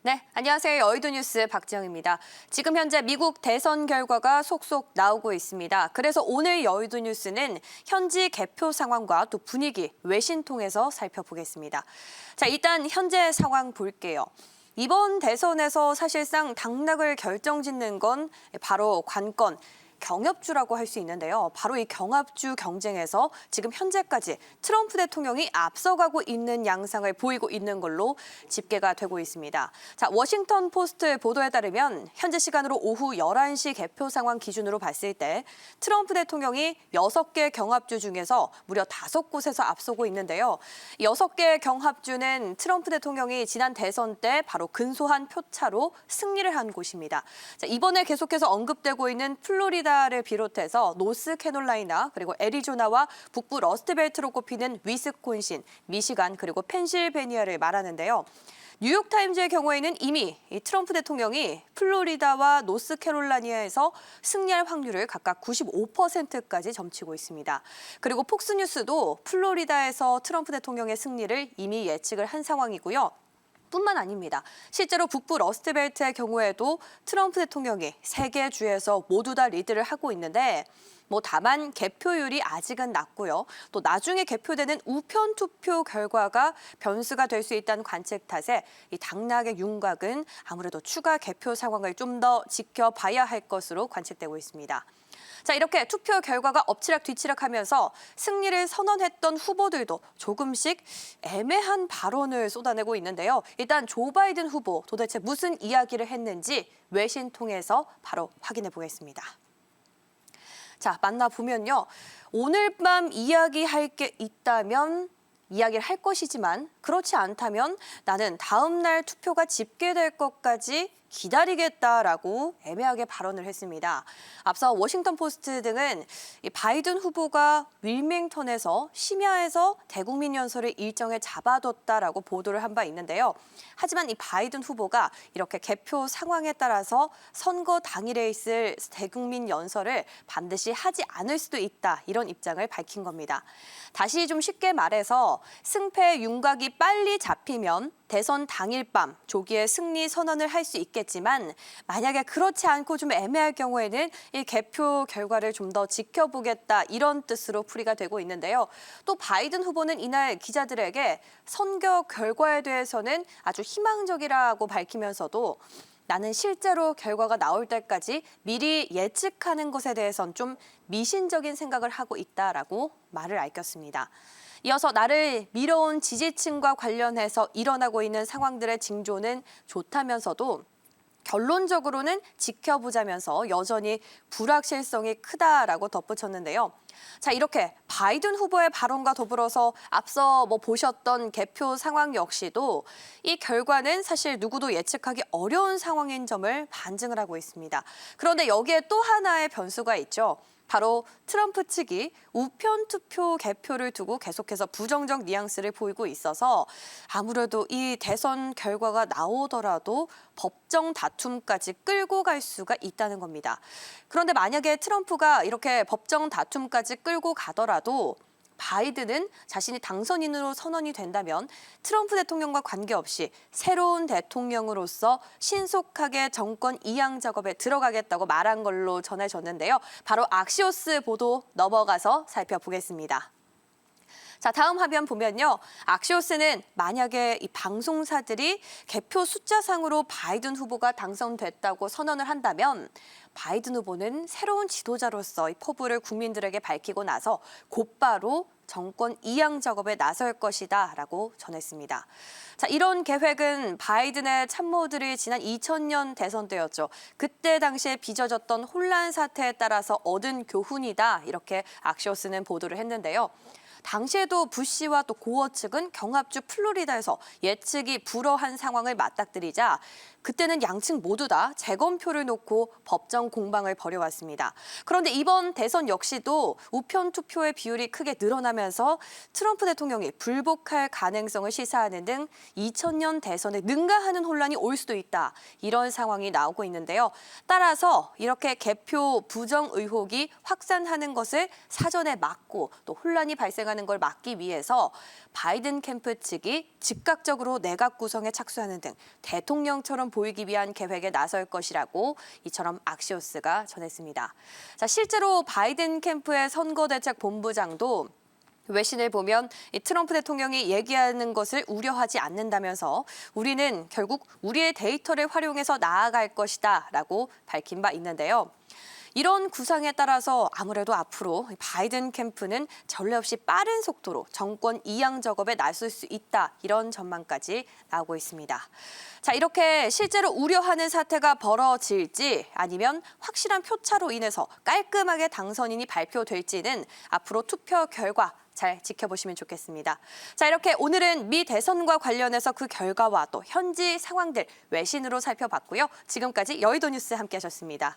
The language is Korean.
네, 안녕하세요. 여의도 뉴스 박지영입니다. 지금 현재 미국 대선 결과가 속속 나오고 있습니다. 그래서 오늘 여의도 뉴스는 현지 개표 상황과 또 분위기 외신 통해서 살펴보겠습니다. 자, 일단 현재 상황 볼게요. 이번 대선에서 사실상 당락을 결정짓는 건 바로 관건, 경합주라고 할 수 있는데요. 바로 이 경합주 경쟁에서 지금 현재까지 트럼프 대통령이 앞서가고 있는 양상을 보이고 있는 걸로 집계가 되고 있습니다. 자, 워싱턴 포스트 보도에 따르면 현재 시간으로 오후 11시 개표 상황 기준으로 봤을 때 트럼프 대통령이 6개 경합주 중에서 무려 5곳에서 앞서고 있는데요. 6개 경합주는 트럼프 대통령이 지난 대선 때 바로 근소한 표차로 승리를 한 곳입니다. 자, 이번에 계속해서 언급되고 있는 플로리다를 비롯해서 노스캐롤라이나 그리고 애리조나와 북부 러스트벨트로 꼽히는 위스콘신, 미시간 그리고 펜실베니아를 말하는데요. 뉴욕타임즈의 경우에는 이미 이 트럼프 대통령이 플로리다와 노스캐롤라이나에서 승리할 확률을 각각 95%까지 점치고 있습니다. 그리고 폭스뉴스도 플로리다에서 트럼프 대통령의 승리를 이미 예측을 한 상황이고요. 뿐만 아닙니다. 실제로 북부 러스트벨트의 경우에도 트럼프 대통령이 3개 주에서 모두 다 리드를 하고 있는데 다만 개표율이 아직은 낮고요. 또 나중에 개표되는 우편 투표 결과가 변수가 될 수 있다는 관측 탓에 이 당락의 윤곽은 아무래도 추가 개표 상황을 좀 더 지켜봐야 할 것으로 관측되고 있습니다. 자, 이렇게 투표 결과가 엎치락뒤치락하면서 승리를 선언했던 후보들도 조금씩 애매한 발언을 쏟아내고 있는데요. 일단 조 바이든 후보 도대체 무슨 이야기를 했는지 외신 통해서 바로 확인해 보겠습니다. 자, 만나보면요. 오늘 밤 이야기할 게 있다면 이야기를 할 것이지만 그렇지 않다면 나는 다음 날 투표가 집계될 것까지 기다리겠다라고 애매하게 발언을 했습니다. 앞서 워싱턴 포스트 등은 바이든 후보가 윌밍턴에서 심야에서 대국민 연설을 일정에 잡아뒀다라고 보도를 한 바 있는데요. 하지만 이 바이든 후보가 이렇게 개표 상황에 따라서 선거 당일에 있을 대국민 연설을 반드시 하지 않을 수도 있다, 이런 입장을 밝힌 겁니다. 다시 좀 쉽게 말해서 승패 윤곽이 빨리 잡히면 대선 당일 밤 조기에 승리 선언을 할 수 있겠지만 만약에 그렇지 않고 좀 애매할 경우에는 이 개표 결과를 좀 더 지켜보겠다, 이런 뜻으로 풀이가 되고 있는데요. 또 바이든 후보는 이날 기자들에게 선거 결과에 대해서는 아주 희망적이라고 밝히면서도 나는 실제로 결과가 나올 때까지 미리 예측하는 것에 대해선 좀 미신적인 생각을 하고 있다라고 말을 알렸습니다. 이어서 나를 밀어온 지지층과 관련해서 일어나고 있는 상황들의 징조는 좋다면서도 결론적으로는 지켜보자면서 여전히 불확실성이 크다라고 덧붙였는데요. 자, 이렇게 바이든 후보의 발언과 더불어서 앞서 보셨던 개표 상황 역시도 이 결과는 사실 누구도 예측하기 어려운 상황인 점을 반증을 하고 있습니다. 그런데 여기에 또 하나의 변수가 있죠. 바로 트럼프 측이 우편 투표 개표를 두고 계속해서 부정적 뉘앙스를 보이고 있어서 아무래도 이 대선 결과가 나오더라도 법정 다툼까지 끌고 갈 수가 있다는 겁니다. 그런데 만약에 트럼프가 이렇게 법정 다툼까지 끌고 가더라도 바이든은 자신이 당선인으로 선언이 된다면 트럼프 대통령과 관계없이 새로운 대통령으로서 신속하게 정권 이양 작업에 들어가겠다고 말한 걸로 전해졌는데요. 바로 악시오스 보도 넘어가서 살펴보겠습니다. 자, 다음 화면 보면요. 악시오스는 만약에 이 방송사들이 개표 숫자상으로 바이든 후보가 당선됐다고 선언을 한다면 바이든 후보는 새로운 지도자로서 이 포부를 국민들에게 밝히고 나서 곧바로 정권 이양 작업에 나설 것이다라고 전했습니다. 자, 이런 계획은 바이든의 참모들이 지난 2000년 대선 때였죠. 그때 당시에 빚어졌던 혼란 사태에 따라서 얻은 교훈이다, 이렇게 악시오스는 보도를 했는데요. 당시에도 부시와 또 고어 측은 경합주 플로리다에서 예측이 불허한 상황을 맞닥뜨리자 그때는 양측 모두 다 재검표를 놓고 법정 공방을 벌여왔습니다. 그런데 이번 대선 역시도 우편 투표의 비율이 크게 늘어나면서 트럼프 대통령이 불복할 가능성을 시사하는 등 2000년 대선에 능가하는 혼란이 올 수도 있다, 이런 상황이 나오고 있는데요. 따라서 이렇게 개표 부정 의혹이 확산하는 것을 사전에 막고 또 혼란이 발생하는 당하는 걸 막기 위해서 바이든 캠프 측이 즉각적으로 내각 구성에 착수하는 등 대통령처럼 보이기 위한 계획에 나설 것이라고 이처럼 악시오스가 전했습니다. 자, 실제로 바이든 캠프의 선거대책본부장도 외신을 보면 트럼프 대통령이 얘기하는 것을 우려하지 않는다면서 우리는 결국 우리의 데이터를 활용해서 나아갈 것이다 라고 밝힌 바 있는데요. 이런 구상에 따라서 아무래도 앞으로 바이든 캠프는 전례 없이 빠른 속도로 정권 이양 작업에 나설 수 있다 이런 전망까지 나오고 있습니다. 자, 이렇게 실제로 우려하는 사태가 벌어질지 아니면 확실한 표차로 인해서 깔끔하게 당선인이 발표될지는 앞으로 투표 결과 잘 지켜보시면 좋겠습니다. 자, 이렇게 오늘은 미 대선과 관련해서 그 결과와 또 현지 상황들 외신으로 살펴봤고요. 지금까지 여의도 뉴스 함께하셨습니다.